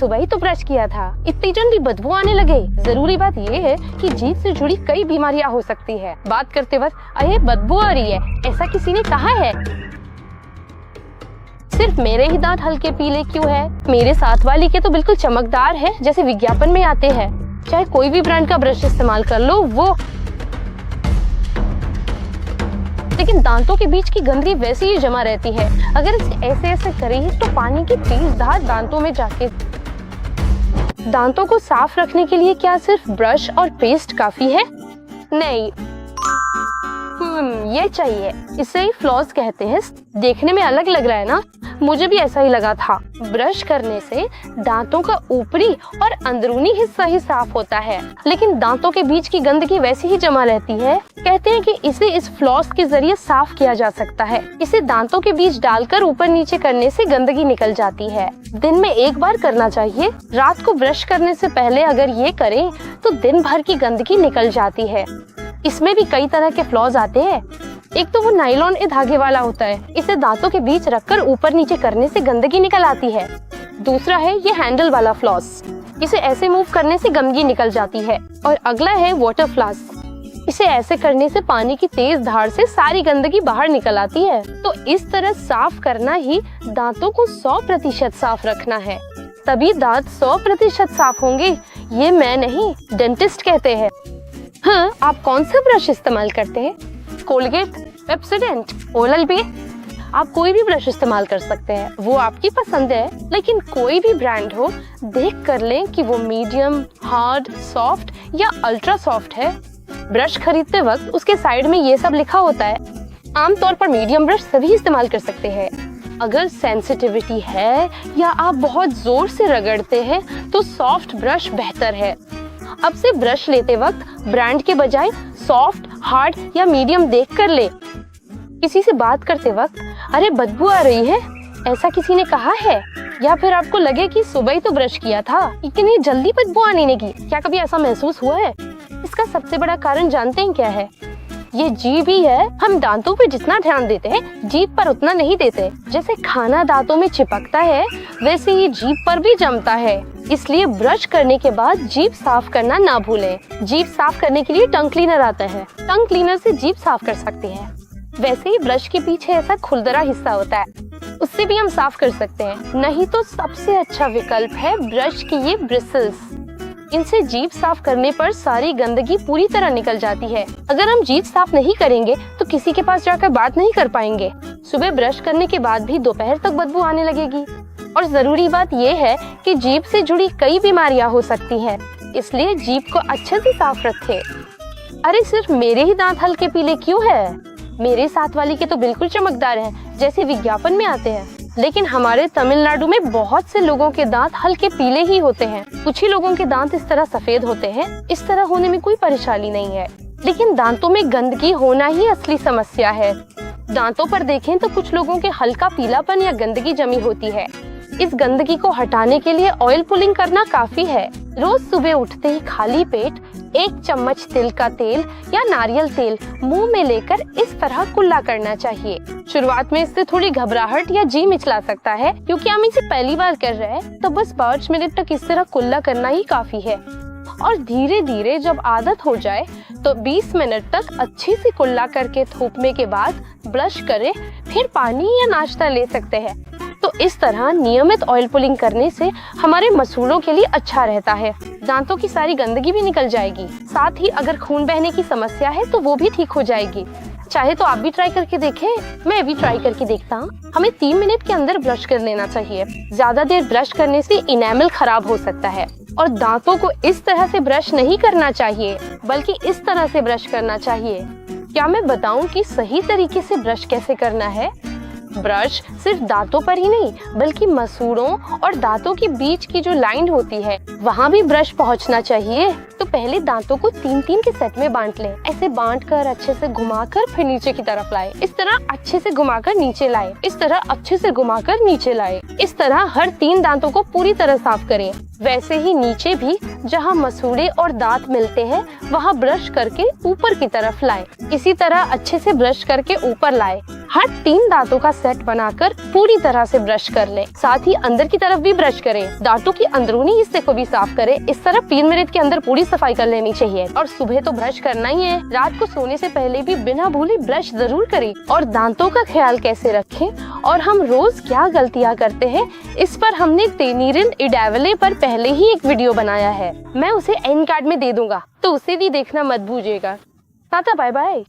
सुबह ही तो ब्रश किया था, इतनी जल्दी बदबू आने लगे। जरूरी बात ये है कि जीभ से जुड़ी कई बीमारियां हो सकती है। बात करते वक्त अरे बदबू आ रही है, ऐसा किसी ने कहा है? सिर्फ मेरे ही दांत हल्के पीले क्यों है? मेरे साथ वाली के तो बिल्कुल चमकदार है, जैसे विज्ञापन में आते हैं। चाहे कोई भी ब्रांड का ब्रश इस्तेमाल कर लो वो, लेकिन दांतों के बीच की गंदगी वैसे ही जमा रहती है। अगर इसे ऐसे ऐसे करें तो पानी की तेज धार दांतों में जाके। दांतों को साफ रखने के लिए क्या सिर्फ ब्रश और पेस्ट काफी है? नहीं, ये चाहिए। इसे ही फ्लॉस कहते हैं। देखने में अलग लग रहा है ना? मुझे भी ऐसा ही लगा था। ब्रश करने से दांतों का ऊपरी और अंदरूनी हिस्सा ही साफ होता है, लेकिन दांतों के बीच की गंदगी वैसी ही जमा रहती है। कहते हैं कि इसे इस फ्लॉस के जरिए साफ किया जा सकता है। इसे दांतों के बीच डालकर ऊपर नीचे करने से गंदगी निकल जाती है। दिन में एक बार करना चाहिए। रात को ब्रश करने से पहले अगर ये करें तो दिन भर की गंदगी निकल जाती है। इसमें भी कई तरह के फ्लॉस आते हैं। एक तो वो नायलॉन के धागे वाला होता है, इसे दांतों के बीच रखकर ऊपर नीचे करने से गंदगी निकल आती है। दूसरा है ये हैंडल वाला फ्लॉस, इसे ऐसे मूव करने से गंदगी निकल जाती है। और अगला है वाटर फ्लॉस, इसे ऐसे करने से पानी की तेज धार से सारी गंदगी बाहर निकल आती है। तो इस तरह साफ करना ही दांतों को 100% साफ रखना है, तभी दांत 100% साफ होंगे। ये मैं नहीं, डेंटिस्ट कहते हैं। हाँ, आप कौन सा ब्रश इस्तेमाल करते हैं? Colgate, Pepsodent, Oral-B? आप कोई भी ब्रश इस्तेमाल कर सकते हैं, वो आपकी पसंद है। लेकिन कोई भी ब्रांड हो, देख कर लें कि वो मीडियम, हार्ड, सॉफ्ट या अल्ट्रा सॉफ्ट है। ब्रश खरीदते वक्त उसके साइड में ये सब लिखा होता है। आमतौर पर मीडियम ब्रश सभी इस्तेमाल कर सकते हैं। अगर सेंसिटिविटी है या आप बहुत जोर से रगड़ते हैं तो सॉफ्ट ब्रश बेहतर है। अब से ब्रश लेते वक्त ब्रांड के बजाय सॉफ्ट, हार्ड या मीडियम देख कर ले। किसी से बात करते वक्त अरे बदबू आ रही है, ऐसा किसी ने कहा है? या फिर आपको लगे कि सुबह ही तो ब्रश किया था, इतनी जल्दी बदबू आने लगी, क्या कभी ऐसा महसूस हुआ है? इसका सबसे बड़ा कारण जानते हैं क्या है? ये जीभ ही है। हम दांतों पे जितना ध्यान देते हैं जीभ पर उतना नहीं देते। जैसे खाना दांतों में चिपकता है वैसे ही जीभ पर भी जमता है। इसलिए ब्रश करने के बाद जीभ साफ करना ना भूलें। जीभ साफ करने के लिए टंग क्लीनर आता है, टंग क्लीनर से जीभ साफ कर सकते हैं। वैसे ही ब्रश के पीछे ऐसा खुरदरा हिस्सा होता है, उससे भी हम साफ कर सकते हैं। नहीं तो सबसे अच्छा विकल्प है ब्रश की ये ब्रिसल्स। इनसे जीभ साफ करने पर सारी गंदगी पूरी तरह निकल जाती है। अगर हम जीभ साफ नहीं करेंगे तो किसी के पास जाकर बात नहीं कर पाएंगे। सुबह ब्रश करने के बाद भी दोपहर तक बदबू आने लगेगी। और जरूरी बात ये है कि जीभ से जुड़ी कई बीमारियां हो सकती हैं, इसलिए जीभ को अच्छे से साफ रखें। अरे सिर्फ मेरे ही दांत हल्के पीले क्यों है? मेरे साथ वाली के तो बिल्कुल चमकदार हैं, जैसे विज्ञापन में आते हैं। लेकिन हमारे तमिलनाडु में बहुत से लोगों के दांत हल्के पीले ही होते हैं। कुछ ही लोगों के दांत इस तरह सफेद होते हैं। इस तरह होने में कोई परेशानी नहीं है, लेकिन दांतों में गंदगी होना ही असली समस्या है। दांतों पर देखें तो कुछ लोगों के हल्का पीलापन या गंदगी जमी होती है। इस गंदगी को हटाने के लिए ऑयल पुलिंग करना काफी है। रोज सुबह उठते ही खाली पेट 1 चम्मच तिल का तेल या नारियल तेल मुंह में लेकर इस तरह कुल्ला करना चाहिए। शुरुआत में इससे थोड़ी घबराहट या जी मिचला सकता है, क्योंकि हम इसे पहली बार कर रहे हैं। तो बस 5 मिनट तक इस तरह कुल्ला करना ही काफी है। और धीरे धीरे जब आदत हो जाए तो 20 मिनट तक अच्छे से कुल्ला करके थूकने के बाद ब्रश करें, फिर पानी या नाश्ता ले सकते हैं। तो इस तरह नियमित ऑयल पुलिंग करने से हमारे मसूड़ों के लिए अच्छा रहता है। दांतों की सारी गंदगी भी निकल जाएगी। साथ ही अगर खून बहने की समस्या है तो वो भी ठीक हो जाएगी। चाहे तो आप भी ट्राई करके देखें, मैं भी ट्राई करके देखता हूँ। हमें 3 मिनट के अंदर ब्रश कर लेना चाहिए। ज्यादा देर ब्रश करने से इनेमल खराब हो सकता है। और दांतों को इस तरह से ब्रश नहीं करना चाहिए, बल्कि इस तरह से ब्रश करना चाहिए। क्या मैं बताऊं कि सही तरीके से ब्रश कैसे करना है? ब्रश सिर्फ दांतों पर ही नहीं, बल्कि मसूड़ों और दांतों के बीच की जो लाइन होती है वहाँ भी ब्रश पहुँचना चाहिए। तो पहले दांतों को 3-3 के सेट में बांट लें। ऐसे बांटकर अच्छे से घुमाकर फिर नीचे की तरफ लाएं। इस तरह अच्छे से घुमाकर नीचे लाएं। इस तरह अच्छे से घुमाकर नीचे लाएं। इस तरह हर 3 दांतों को पूरी तरह साफ करें। वैसे ही नीचे भी जहाँ मसूड़े और दांत मिलते हैं वहाँ ब्रश करके ऊपर की तरफ लाएं। इसी तरह अच्छे से ब्रश करके ऊपर लाएं। हर 3 दांतों का सेट बनाकर पूरी तरह से ब्रश कर लें। साथ ही अंदर की तरफ भी ब्रश करें, दांतों की अंदरूनी हिस्से को भी साफ करें। इस तरह 3 मिनट के अंदर पूरी सफाई कर लेनी चाहिए। और सुबह तो ब्रश करना ही है, रात को सोने से पहले भी बिना भूले ब्रश जरूर करें। और दांतों का ख्याल कैसे रखें और हम रोज क्या गलतियाँ करते हैं, इस पर हमने टेनिरिन इडेवले पर पहले ही एक वीडियो बनाया है। मैं उसे एंड कार्ड में दे दूंगा, तो उसे भी देखना मत भूलिएगा। Tata, bye bye.